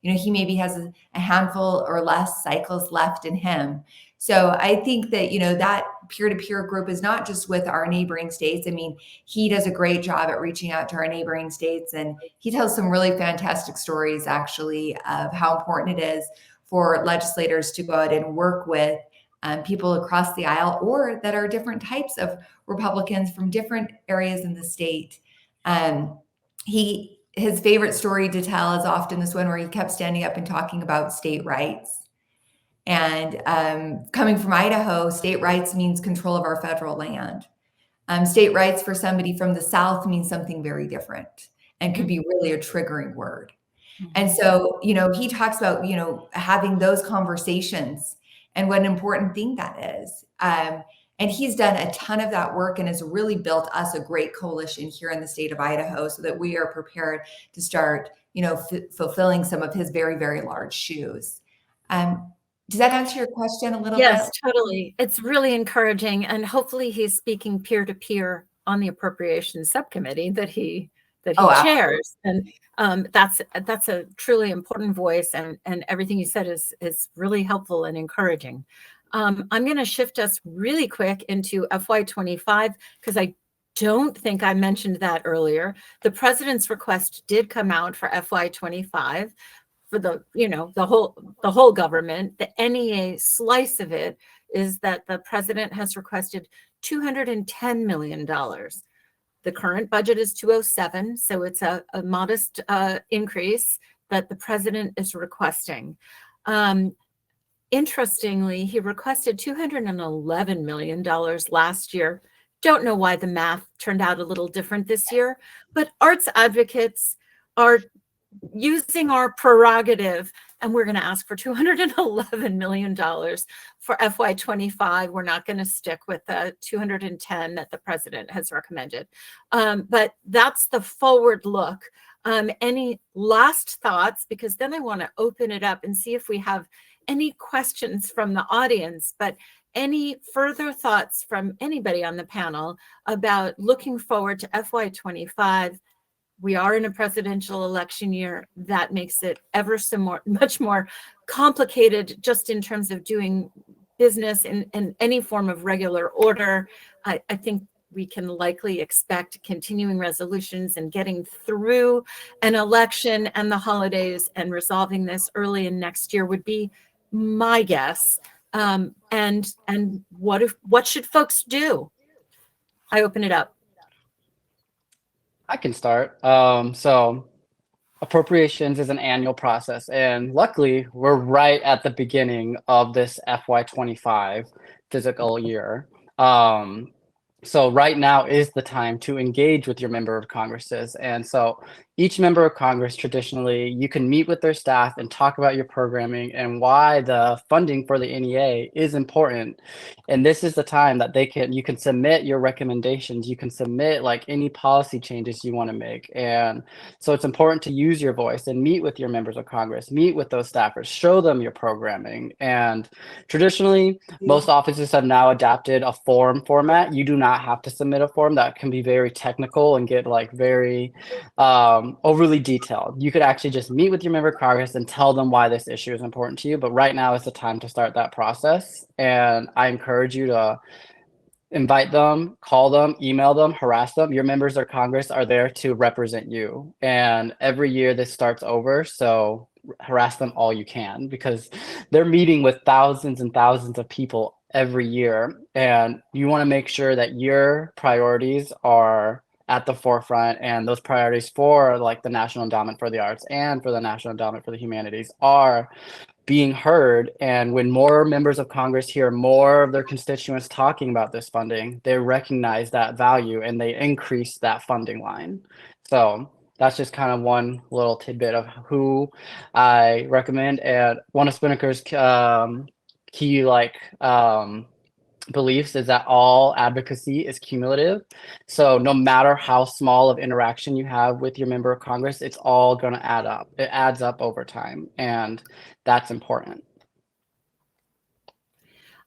he maybe has a handful or less cycles left in him. So I think that, that peer-to-peer group is not just with our neighboring states. I mean, he does a great job at reaching out to our neighboring states. And he tells some really fantastic stories, actually, of how important it is for legislators to go out and work with people across the aisle, or that are different types of Republicans from different areas in the state. His favorite story to tell is often this one where he kept standing up and talking about state rights. And coming from Idaho, state rights means control of our federal land. State rights for somebody from the South means something very different and could be really a triggering word. And so, he talks about, having those conversations and what an important thing that is. And he's done a ton of that work and has really built us a great coalition here in the state of Idaho so that we are prepared to start, fulfilling some of his very, very large shoes. Does that answer your question a little bit? Yes, totally. It's really encouraging. And hopefully he's speaking peer-to-peer on the appropriations subcommittee that he chairs. And that's a truly important voice. And everything you said is really helpful and encouraging. I'm going to shift us really quick into FY25 because I don't think I mentioned that earlier. The president's request did come out for FY25 for the whole government. The NEA slice of it is that the president has requested $210 million. The current budget is 207, so it's a modest increase that the president is requesting. Interestingly, he requested $211 million last year. Don't know why the math turned out a little different this year, but arts advocates are using our prerogative, and we're going to ask for $211 million for FY25. We're not going to stick with the 210 that the president has recommended. But that's the forward look. Any last thoughts? Because then I want to open it up and see if we have any questions from the audience, but any further thoughts from anybody on the panel about looking forward to FY25. We are in a presidential election year. That makes it much more complicated just in terms of doing business in any form of regular order. I think we can likely expect continuing resolutions and getting through an election and the holidays and resolving this early in next year would be my guess. And what should folks do? I open it up. I can start. So appropriations is an annual process, and luckily we're right at the beginning of this FY25 fiscal year. So right now is the time to engage with your member of Congresses. And so each member of Congress, traditionally, you can meet with their staff and talk about your programming and why the funding for the NEA is important. And this is the time that you can submit your recommendations. You can submit like any policy changes you want to make. And so it's important to use your voice and meet with your members of Congress, meet with those staffers, show them your programming. And traditionally, most offices have now adapted a form format. You do not have to submit a form. That can be very technical and get like very overly detailed. You could actually just meet with your member of Congress and tell them why this issue is important to you. But right now is the time to start that process. And I encourage you to invite them, call them, email them, harass them. Your members of Congress are there to represent you. And every year this starts over. So harass them all you can, because they're meeting with thousands and thousands of people every year, and you want to make sure that your priorities are at the forefront, and those priorities for like the National Endowment for the Arts and for the National Endowment for the Humanities are being heard. And when more members of Congress hear more of their constituents talking about this funding, they recognize that value and they increase that funding line. So that's just kind of one little tidbit of who I recommend. And one of Spinnaker's key beliefs is that all advocacy is cumulative. So no matter how small of interaction you have with your member of Congress, it's all going to add up. It adds up over time, and that's important.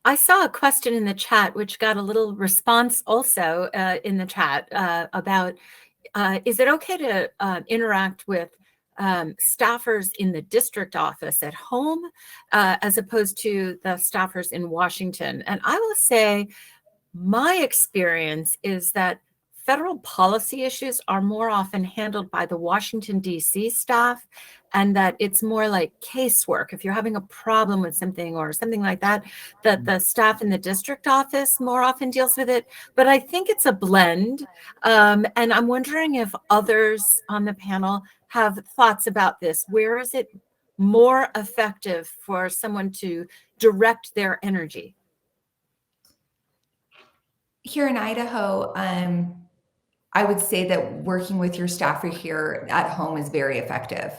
I saw a question in the chat, which got a little response also in the chat about, is it okay to interact with staffers in the district office at home as opposed to the staffers in Washington? And I will say my experience is that federal policy issues are more often handled by the Washington, D.C. staff, and that it's more like casework. If you're having a problem with something or something like that, that the staff in the district office more often deals with it. But I think it's a blend. And I'm wondering if others on the panel have thoughts about this. Where is it more effective for someone to direct their energy? Here in Idaho, I would say that working with your staffer here at home is very effective.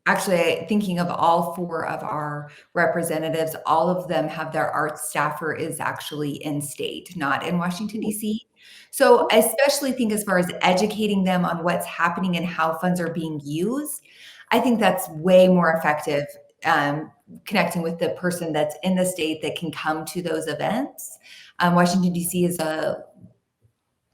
Actually, thinking of all 4 of our representatives, all of them have their arts staffer is actually in state, not in Washington, D.C. So I especially think as far as educating them on what's happening and how funds are being used, I think that's way more effective, connecting with the person that's in the state that can come to those events. Washington, D.C. is a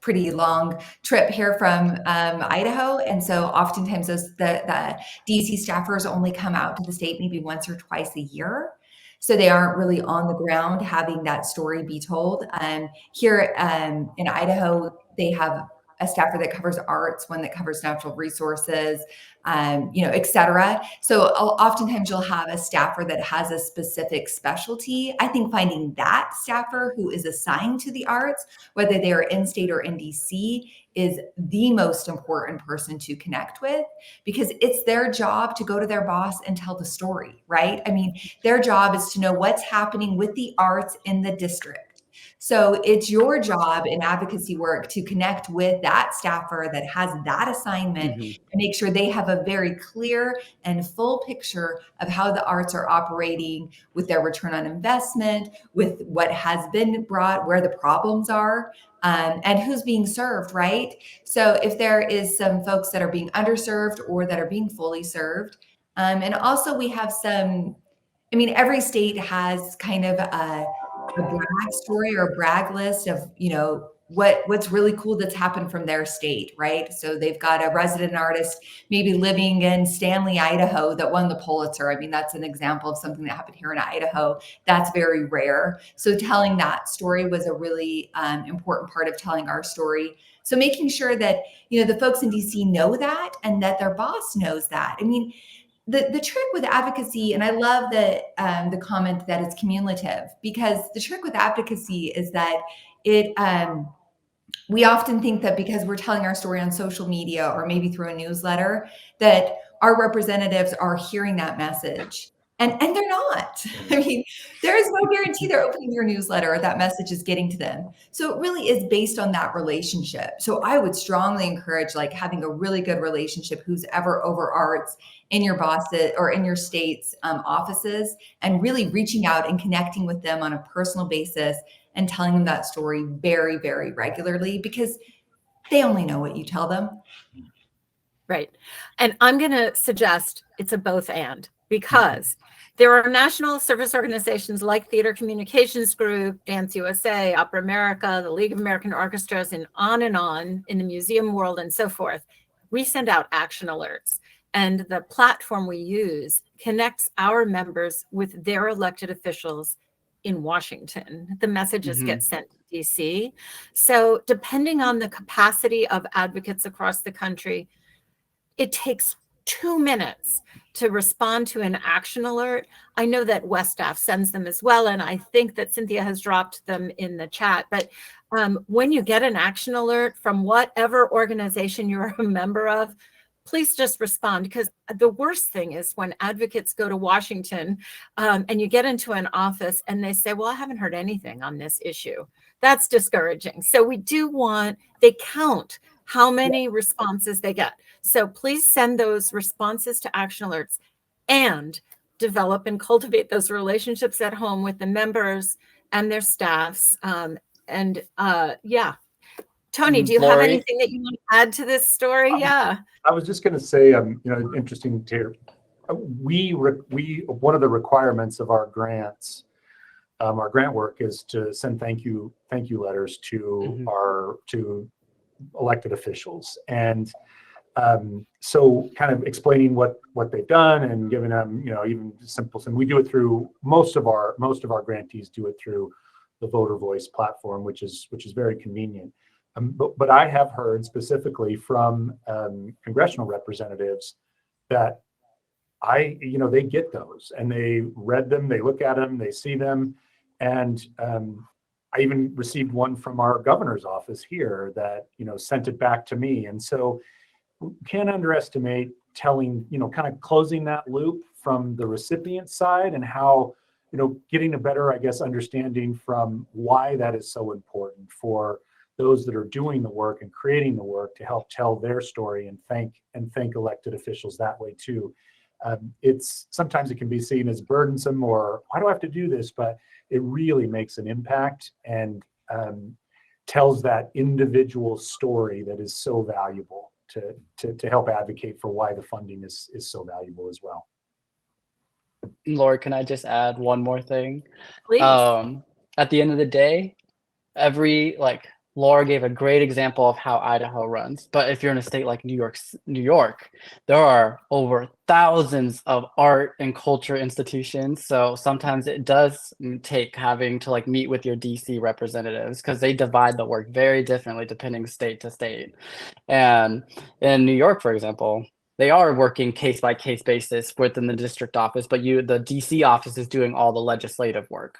pretty long trip here from Idaho. And so oftentimes the DC staffers only come out to the state maybe once or twice a year. So they aren't really on the ground having that story be told. Here in Idaho, they have a staffer that covers arts, one that covers natural resources, et cetera. So oftentimes you'll have a staffer that has a specific specialty. I think finding that staffer who is assigned to the arts, whether they are in state or in DC, is the most important person to connect with, because it's their job to go to their boss and tell the story, right? I mean, their job is to know what's happening with the arts in the district. So it's your job in advocacy work to connect with that staffer that has that assignment and make sure they have a very clear and full picture of how the arts are operating, with their return on investment, with what has been brought, where the problems are, and who's being served, right? So if there is some folks that are being underserved or that are being fully served, and also we have some, I mean, every state has kind of a brag story or a brag list of, what's really cool that's happened from their state, right? So they've got a resident artist maybe living in Stanley, Idaho, that won the Pulitzer. I mean, that's an example of something that happened here in Idaho. That's very rare. So telling that story was a really important part of telling our story. So making sure that, the folks in DC know that and that their boss knows that. I mean, the trick with advocacy, and I love the comment that it's cumulative, because the trick with advocacy is that we often think that because we're telling our story on social media or maybe through a newsletter, that our representatives are hearing that message. And they're not. I mean, there is no guarantee they're opening your newsletter or that message is getting to them. So it really is based on that relationship. So I would strongly encourage having a really good relationship, who's ever over arts in your bosses or in your state's offices, and really reaching out and connecting with them on a personal basis and telling them that story very, very regularly, because they only know what you tell them. Right. And I'm going to suggest it's a both and, because there are national service organizations like Theater Communications Group, Dance USA, Opera America, the League of American Orchestras, and on in the museum world and so forth. We send out action alerts, and the platform we use connects our members with their elected officials in Washington. The messages get sent to DC. So depending on the capacity of advocates across the country, it takes 2 minutes to respond to an action alert. I know that West Staff sends them as well, and I think that Cynthia has dropped them in the chat. But when you get an action alert from whatever organization you're a member of, please just respond, because the worst thing is when advocates go to Washington and you get into an office and they say, well, I haven't heard anything on this issue. That's discouraging. So we do want, they count how many responses they get. So please send those responses to action alerts and develop and cultivate those relationships at home with the members and their staffs. Tony, do you have Lori? anything that you want to add to this story? Yeah. I was just going to say, interesting to hear. One of the requirements of our grants, our grant work, is to send thank you letters to our elected officials, and so kind of explaining what they've done and giving them, even simple. And we do it through most of our grantees do it through the Voter Voice platform, which is very convenient. But I have heard specifically from congressional representatives that they get those and they read them, they look at them, they see them. And I even received one from our governor's office here that, sent it back to me. And so we can't underestimate telling, kind of closing that loop from the recipient side, and how, getting a better, I guess, understanding from why that is so important for those that are doing the work and creating the work to help tell their story and thank elected officials that way too. Sometimes it can be seen as burdensome, or why do I have to do this? But it really makes an impact and tells that individual story that is so valuable to help advocate for why the funding is so valuable as well. Laura, can I just add one more thing? Please. At the end of the day, Laura gave a great example of how Idaho runs, but if you're in a state like New York, there are over thousands of art and culture institutions. So sometimes it does take having to meet with your DC representatives, because they divide the work very differently depending state to state. And in New York, for example, they are working case by case basis within the district office, but the DC office is doing all the legislative work.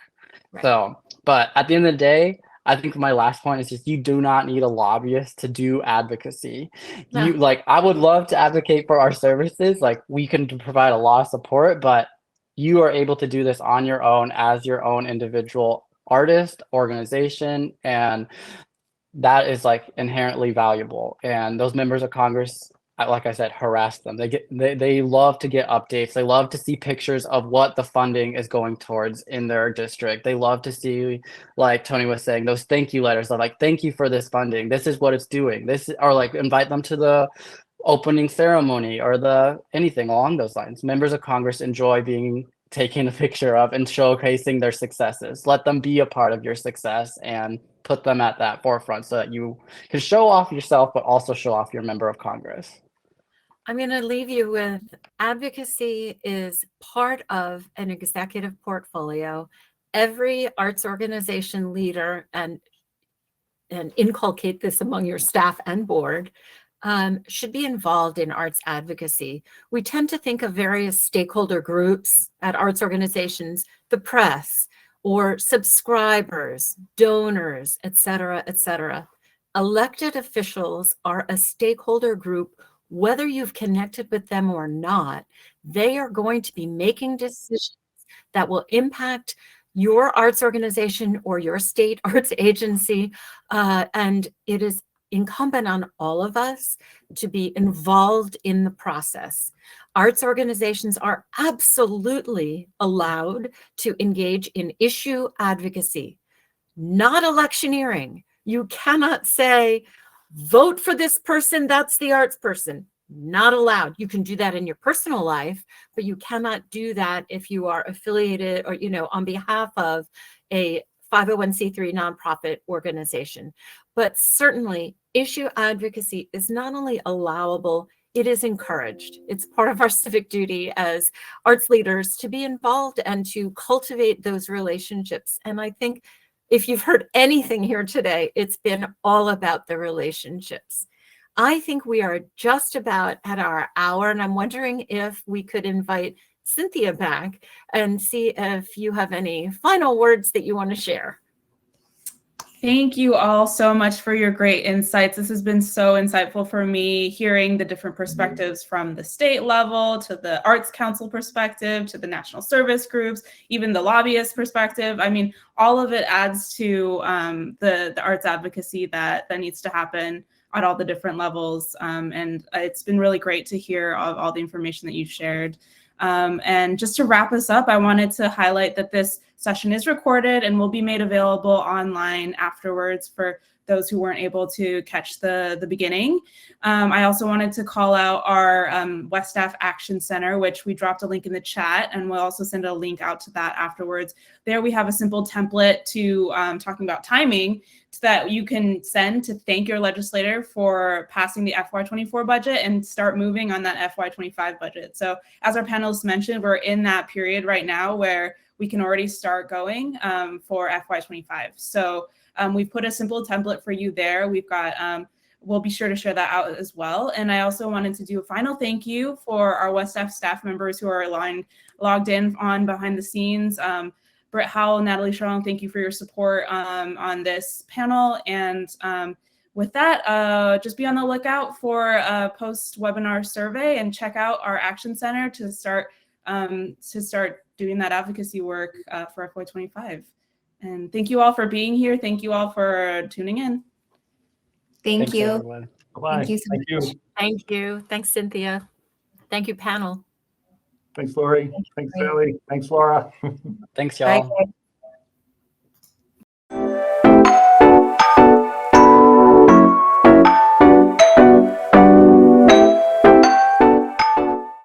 Right. So, but at the end of the day, I think my last point is just, you do not need a lobbyist to do advocacy. No. I would love to advocate for our services. We can provide a lot of support, but you are able to do this on your own as your own individual artist, organization, and that is inherently valuable. And those members of Congress, like I said, harass them. They love to get updates. They love to see pictures of what the funding is going towards in their district. They love to see, like Tony was saying, those thank you letters of thank you for this funding. This is what it's doing. Or invite them to the opening ceremony or anything along those lines. Members of Congress enjoy being taken a picture of and showcasing their successes. Let them be a part of your success and put them at that forefront so that you can show off yourself, but also show off your member of Congress. I'm going to leave you with, advocacy is part of an executive portfolio. Every arts organization leader, and inculcate this among your staff and board, should be involved in arts advocacy. We tend to think of various stakeholder groups at arts organizations, the press, or subscribers, donors, et cetera, et cetera. Elected officials are a stakeholder group. Whether you've connected with them or not, they are going to be making decisions that will impact your arts organization or your state arts agency. And it is incumbent on all of us to be involved in the process. Arts organizations are absolutely allowed to engage in issue advocacy, not electioneering. You cannot say, vote for this person, that's the arts person. Not allowed. You can do that in your personal life, but you cannot do that if you are affiliated or, on behalf of a 501c3 nonprofit organization. But certainly issue advocacy is not only allowable, it is encouraged. It's part of our civic duty as arts leaders to be involved and to cultivate those relationships. And I think if you've heard anything here today, it's been all about the relationships. I think we are just about at our hour, and I'm wondering if we could invite Cynthia back and see if you have any final words that you want to share. Thank you all so much for your great insights. This has been so insightful for me, hearing the different perspectives from the state level to the Arts Council perspective to the national service groups, even the lobbyist perspective. I mean, all of it adds to the arts advocacy that needs to happen at all the different levels. And it's been really great to hear all the information that you've shared. And just to wrap us up, I wanted to highlight that this session is recorded and will be made available online afterwards for those who weren't able to catch the beginning. I also wanted to call out our West Staff Action Center, which we dropped a link in the chat, and we'll also send a link out to that afterwards. There we have a simple template to talking about timing that you can send to thank your legislator for passing the FY24 budget and start moving on that FY25 budget. So as our panelists mentioned, we're in that period right now where we can already start going for FY25. So we've put a simple template for you there. We've got, we'll be sure to share that out as well. And I also wanted to do a final thank you for our West staff members who are logged in on behind the scenes. Britt Howell, Natalie Charlon, thank you for your support on this panel. And with that, just be on the lookout for a post-webinar survey and check out our Action Center to start doing that advocacy work for FY25. And thank you all for being here. Thank you all for tuning in. Thank you. Everyone. Thank you so much. Thank you. Thanks, Cynthia. Thank you, panel. Thanks, Lori. Thanks, Sally. Thanks, Laura. Thanks, y'all. Bye.